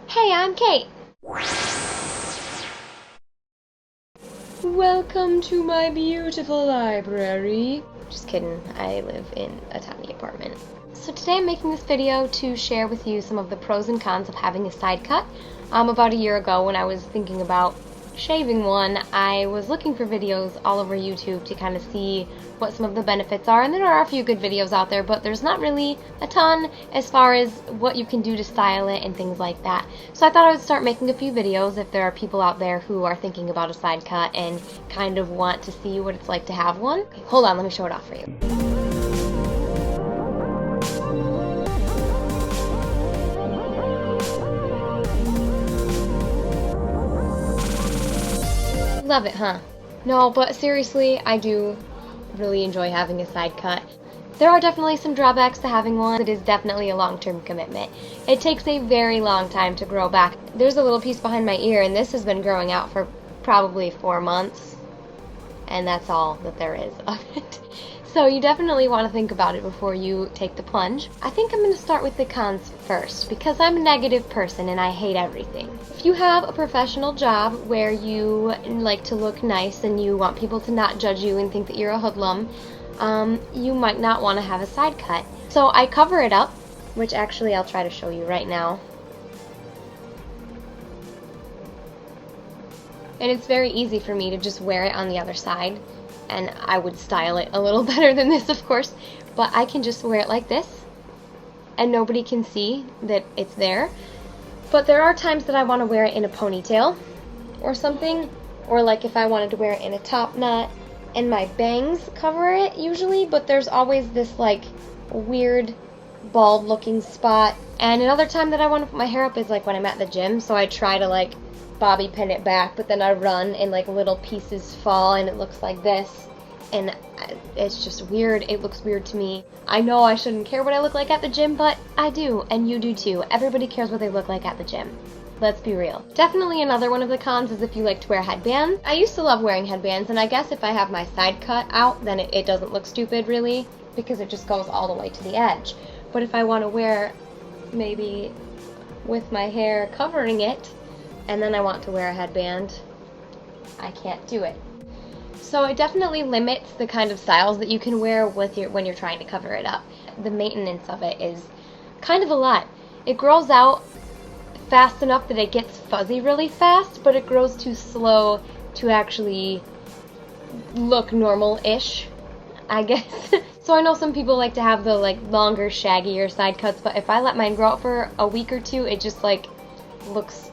Hey, I'm Kate. Welcome to my beautiful library. Just kidding, I live in a tiny apartment. So today I'm making this video to share with you some of the pros and cons of having a side cut. About a year ago when I was thinking about shaving one, I was looking for videos all over YouTube to kind of see what some of the benefits are, and there are a few good videos out there, but there's not really a ton as far as what you can do to style it and things like that. So I thought I would start making a few videos if there are people out there who are thinking about a side cut and kind of want to see what it's like to have one. Okay, hold on, let me show it off for you. Love it, huh? No, but seriously, I do really enjoy having a side cut. There are definitely some drawbacks to having one. It is definitely a long-term commitment. It takes a very long time to grow back. There's a little piece behind my ear, and this has been growing out for probably 4 months, and that's all that there is of it. So you definitely want to think about it before you take the plunge. I think I'm going to start with the cons first, because I'm a negative person and I hate everything. If you have a professional job where you like to look nice and you want people to not judge you and think that you're a hoodlum, you might not want to have a side cut. So I cover it up, which actually I'll try to show you right now. And it's very easy for me to just wear it on the other side. And I would style it a little better than this, of course, but I can just wear it like this, and nobody can see that it's there. But there are times that I want to wear it in a ponytail or something, or like if I wanted to wear it in a top knot, and my bangs cover it usually, but there's always this like weird bald looking spot. And another time that I want to put my hair up is like when I'm at the gym, so I try to like bobby pin it back, but then I run and like little pieces fall and it looks like this, and it's just weird. It looks weird to me. I know I shouldn't care what I look like at the gym, but I do, and you do too. Everybody cares what they look like at the gym. Let's be real. Definitely another one of the cons is if you like to wear headbands. I used to love wearing headbands, and I guess if I have my side cut out, then it doesn't look stupid really, because it just goes all the way to the edge. But if I want to wear maybe with my hair covering it, and then I want to wear a headband, I can't do it. So it definitely limits the kind of styles that you can wear when you're trying to cover it up. The maintenance of it is kind of a lot. It grows out fast enough that it gets fuzzy really fast, but it grows too slow to actually look normal-ish, I guess. So I know some people like to have the like longer, shaggier side cuts, but if I let mine grow out for a week or two, it just like looks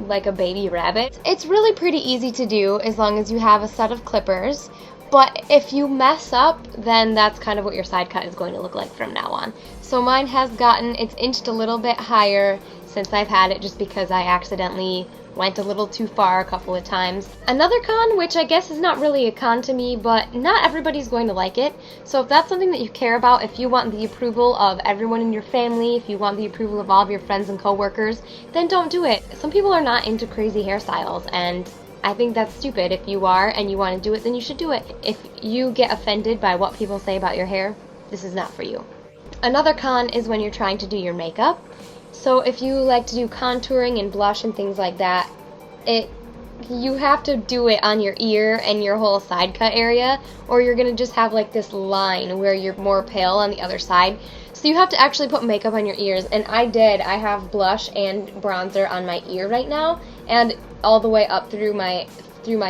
like a baby rabbit. It's really pretty easy to do as long as you have a set of clippers, but if you mess up, then that's kind of what your side cut is going to look like from now on. So mine has it's inched a little bit higher since I've had it, just because I accidentally went a little too far a couple of times. Another con, which I guess is not really a con to me, but not everybody's going to like it. So if that's something that you care about, if you want the approval of everyone in your family, if you want the approval of all of your friends and coworkers, then don't do it. Some people are not into crazy hairstyles, and I think that's stupid. If you are and you want to do it, then you should do it. If you get offended by what people say about your hair, this is not for you. Another con is when you're trying to do your makeup. So if you like to do contouring and blush and things like that, you have to do it on your ear and your whole side cut area, or you're going to just have like this line where you're more pale on the other side. So you have to actually put makeup on your ears, and I have blush and bronzer on my ear right now, and all the way up through my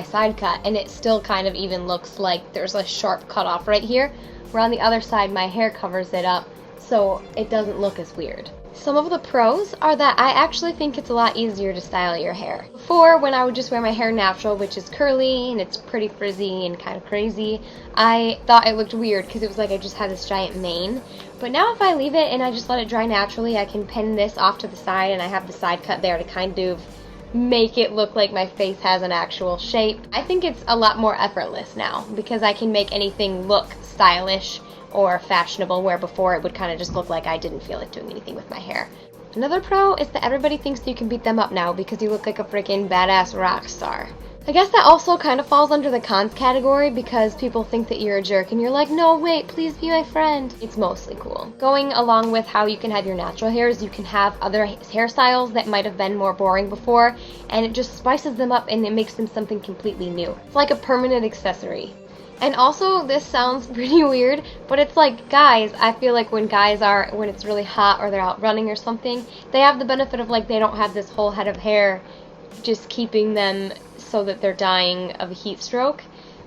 side cut, and it still kind of even looks like there's a sharp cutoff right here, where on the other side my hair covers it up, so it doesn't look as weird. Some of the pros are that I actually think it's a lot easier to style your hair. Before, when I would just wear my hair natural, which is curly and it's pretty frizzy and kind of crazy, I thought it looked weird because it was like I just had this giant mane. But now if I leave it and I just let it dry naturally, I can pin this off to the side and I have the side cut there to kind of make it look like my face has an actual shape. I think it's a lot more effortless now because I can make anything look stylish or fashionable, where before it would kind of just look like I didn't feel like doing anything with my hair. Another pro is that everybody thinks that you can beat them up now because you look like a freaking badass rock star. I guess that also kind of falls under the cons category because people think that you're a jerk and you're like, no, wait, please be my friend. It's mostly cool. Going along with how you can have your natural hairs, you can have other hairstyles that might have been more boring before, and it just spices them up and it makes them something completely new. It's like a permanent accessory. And also, this sounds pretty weird, but it's like guys, I feel like when it's really hot or they're out running or something, they have the benefit of like they don't have this whole head of hair just keeping them so that they're dying of a heat stroke.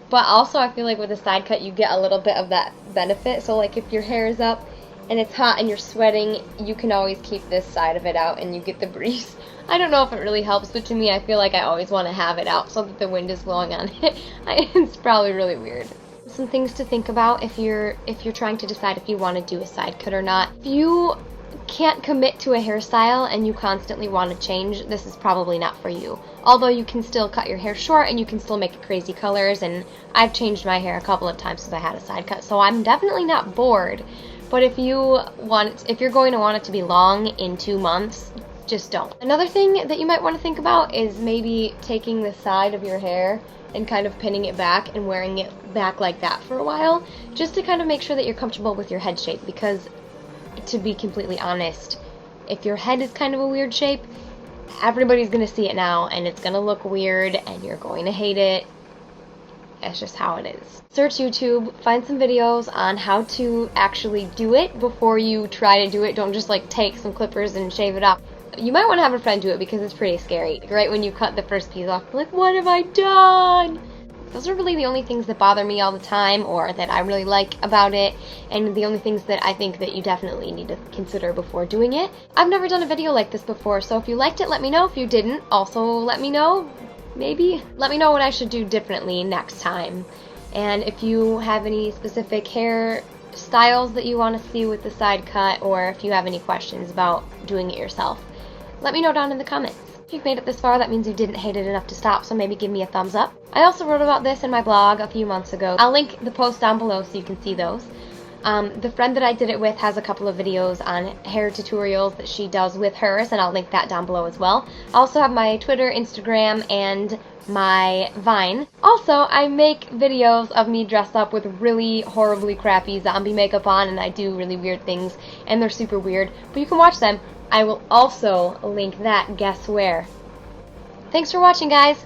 But also I feel like with a side cut you get a little bit of that benefit. So like if your hair is up and it's hot and you're sweating, you can always keep this side of it out and you get the breeze. I don't know if it really helps, but to me I feel like I always want to have it out so that the wind is blowing on it. It's probably really weird. Some things to think about if you're trying to decide if you want to do a side cut or not. If you can't commit to a hairstyle and you constantly want to change, this is probably not for you. Although you can still cut your hair short and you can still make it crazy colors, and I've changed my hair a couple of times since I had a side cut, so I'm definitely not bored. But if you're going to want it to be long in 2 months, just don't. Another thing that you might want to think about is maybe taking the side of your hair and kind of pinning it back and wearing it back like that for a while, just to kind of make sure that you're comfortable with your head shape, because to be completely honest, if your head is kind of a weird shape, everybody's going to see it now and it's going to look weird and you're going to hate it. It's just how it is. Search YouTube, find some videos on how to actually do it before you try to do it. Don't just like take some clippers and shave it off. You might want to have a friend do it because it's pretty scary. Right when you cut the first piece off, you're like, what have I done? Those are really the only things that bother me all the time or that I really like about it, and the only things that I think that you definitely need to consider before doing it. I've never done a video like this before, so if you liked it, let me know. If you didn't, also let me know. Maybe. Let me know what I should do differently next time. And if you have any specific hair styles that you want to see with the side cut, or if you have any questions about doing it yourself, let me know down in the comments. If you've made it this far, that means you didn't hate it enough to stop, so maybe give me a thumbs up. I also wrote about this in my blog a few months ago. I'll link the post down below so you can see those. The friend that I did it with has a couple of videos on hair tutorials that she does with hers, and I'll link that down below as well. I also have my Twitter, Instagram, and my Vine. Also, I make videos of me dressed up with really horribly crappy zombie makeup on, and I do really weird things, and they're super weird, but you can watch them. I will also link that guess where. Thanks for watching, guys!